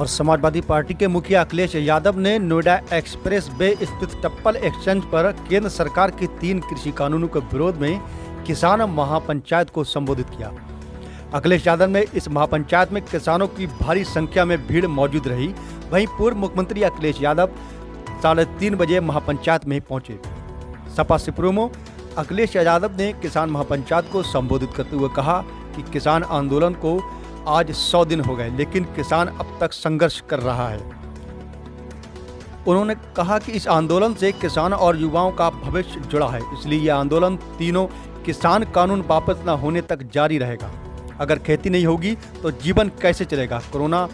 और समाजवादी पार्टी के मुखिया अखिलेश यादव ने नोएडा एक्सप्रेस वे स्थित टप्पल एक्सचेंज पर केंद्र सरकार के 3 कृषि कानूनों के विरोध में किसान महापंचायत को संबोधित किया। अखिलेश यादव ने इस महापंचायत में किसानों की भारी संख्या में भीड़ मौजूद रही। वहीं पूर्व मुख्यमंत्री अखिलेश यादव 3:30 बजे महापंचायत में पहुंचे। सपा सुप्रीमो अखिलेश यादव ने किसान महापंचायत को संबोधित करते हुए कहा कि किसान आंदोलन को आज 100 दिन हो गए, लेकिन किसान अब तक संघर्ष कर रहा है। उन्होंने कहा कि इस आंदोलन से किसानों और युवाओं का भविष्य जुड़ा है, इसलिए यह आंदोलन तीनों किसान कानून वापस न होने तक जारी रहेगा। अगर खेती नहीं होगी तो जीवन कैसे चलेगा। कोरोना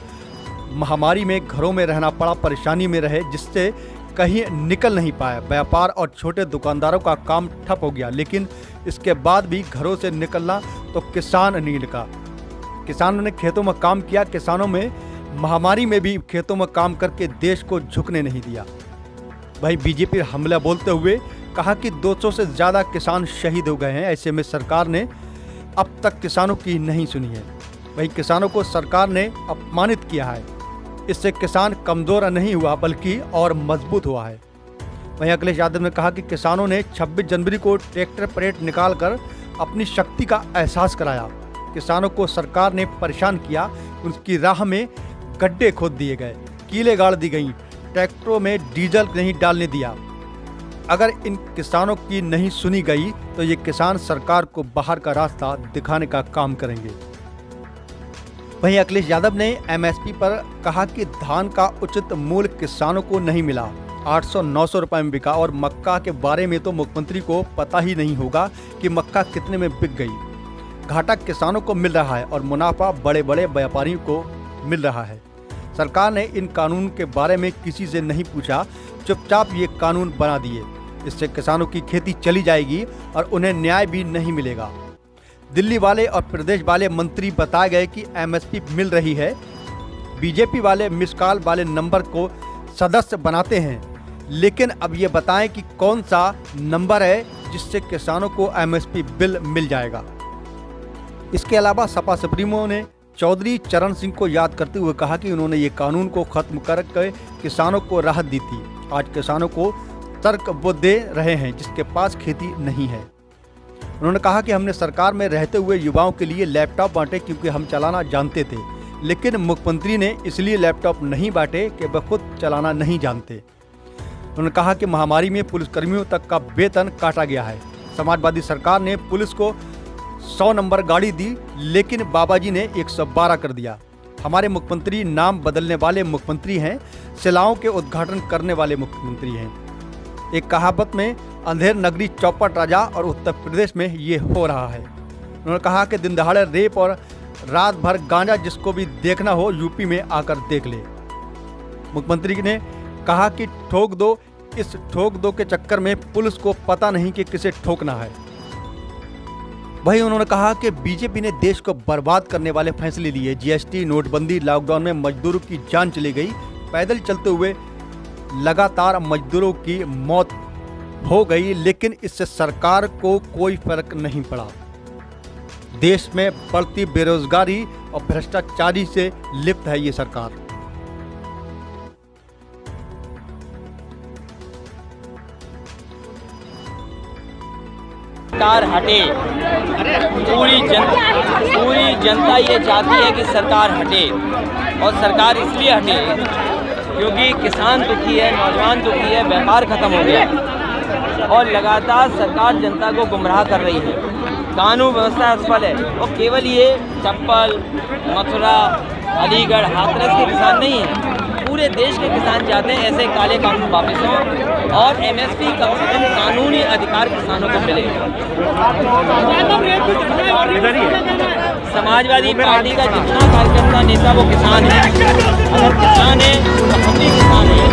महामारी में घरों में रहना पड़ा, परेशानी में रहे, जिससे कहीं निकल नहीं पाया। व्यापार और छोटे दुकानदारों का काम ठप हो गया, लेकिन इसके बाद भी घरों से निकलना तो किसान नहीं निकला। किसानों ने खेतों में काम किया। किसानों में महामारी में भी खेतों में काम करके देश को झुकने नहीं दिया। वहीं बीजेपी हमला बोलते हुए कहा कि 200 से ज़्यादा किसान शहीद हो गए हैं। ऐसे में सरकार ने अब तक किसानों की नहीं सुनी है। वहीं किसानों को सरकार ने अपमानित किया है। इससे किसान कमज़ोर नहीं हुआ बल्कि और मजबूत हुआ है। वहीं अखिलेश यादव ने कहा कि किसानों ने 26 जनवरी को ट्रैक्टर परेड निकालकर अपनी शक्ति का एहसास कराया। किसानों को सरकार ने परेशान किया, उनकी राह में गड्ढे खोद दिए गए, कीलें गाड़ दी गई, ट्रैक्टरों में डीजल नहीं डालने दिया। अगर इन किसानों की नहीं सुनी गई तो ये किसान सरकार को बाहर का रास्ता दिखाने का काम करेंगे। वहीं अखिलेश यादव ने एमएसपी पर कहा कि धान का उचित मूल्य किसानों को नहीं मिला, 800-900 रुपए में बिका, और मक्का के बारे में तो मुख्यमंत्री को पता ही नहीं होगा कि मक्का कितने में बिक गई। घाटा किसानों को मिल रहा है और मुनाफा बड़े बड़े व्यापारियों को मिल रहा है। सरकार ने इन कानून के बारे में किसी से नहीं पूछा, चुपचाप ये कानून बना दिए। इससे किसानों की खेती चली जाएगी और उन्हें न्याय भी नहीं मिलेगा। दिल्ली वाले और प्रदेश वाले मंत्री बताए गए कि एमएसपी मिल रही है। बीजेपी वाले मिस कॉल वाले नंबर को सदस्य बनाते हैं, लेकिन अब ये बताएं कि कौन सा नंबर है जिससे किसानों को एमएसपी बिल मिल जाएगा। इसके अलावा सपा सुप्रीमो ने चौधरी चरण सिंह को याद करते हुए कहा कि उन्होंने ये कानून को खत्म करके किसानों को राहत दी थी। आज किसानों को तर्क वो दे रहे हैं जिसके पास खेती नहीं है। उन्होंने कहा कि हमने सरकार में रहते हुए युवाओं के लिए लैपटॉप बांटे क्योंकि हम चलाना जानते थे, लेकिन मुख्यमंत्री ने इसलिए लैपटॉप नहीं बांटे कि वह खुद चलाना नहीं जानते। उन्होंने कहा कि महामारी में पुलिसकर्मियों तक का वेतन काटा गया है। समाजवादी सरकार ने पुलिस को 100 नंबर गाड़ी दी, लेकिन बाबाजी ने 112 कर दिया। हमारे मुख्यमंत्री नाम बदलने वाले मुख्यमंत्री हैं, शिलाओं के उद्घाटन करने वाले मुख्यमंत्री हैं। एक कहावत में अंधेर नगरी चौपट राजा, और उत्तर प्रदेश में ये हो रहा है। उन्होंने कहा कि दिन दहाड़े रेप और रात भर गांजा जिसको भी देखना हो यूपी में आकर देख ले। मुख्यमंत्री ने कहा कि ठोक दो, इस ठोक दो के चक्कर में पुलिस को पता नहीं कि किसे ठोकना है। वहीं उन्होंने कहा कि बीजेपी ने देश को बर्बाद करने वाले फैसले लिए। जीएसटी, नोटबंदी, लॉकडाउन में मजदूरों की जान चली गई। पैदल चलते हुए लगातार मजदूरों की मौत हो गई, लेकिन इससे सरकार को कोई फर्क नहीं पड़ा। देश में बढ़ती बेरोजगारी और भ्रष्टाचारी से लिप्त है ये सरकार। सरकार हटे। पूरी जनता ये चाहती है कि सरकार हटे, और सरकार इसलिए हटे क्योंकि किसान दुखी है, नौजवान दुखी है, व्यापार खत्म हो गया, और लगातार सरकार जनता को गुमराह कर रही है। कानून व्यवस्था असफल है, और केवल ये चप्पल, मथुरा, अलीगढ़, हाथरस के किसान नहीं हैं, पूरे देश के किसान चाहते हैं ऐसे काले कानून वापस हों और एमएसपी का कानूनी अधिकार किसानों को मिले। समाजवादी पार्टी का जितना कार्यकर्ता नेता वो किसान है। अगर किसान है तो हम भी किसान हैं।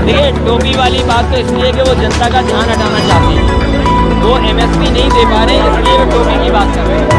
देखिए, टोपी वाली बात तो इसलिए कि वो जनता का ध्यान हटाना चाहते हैं। वो एमएसपी नहीं दे पा रहे, इसलिए वो टोपी की बात कर रहे हैं।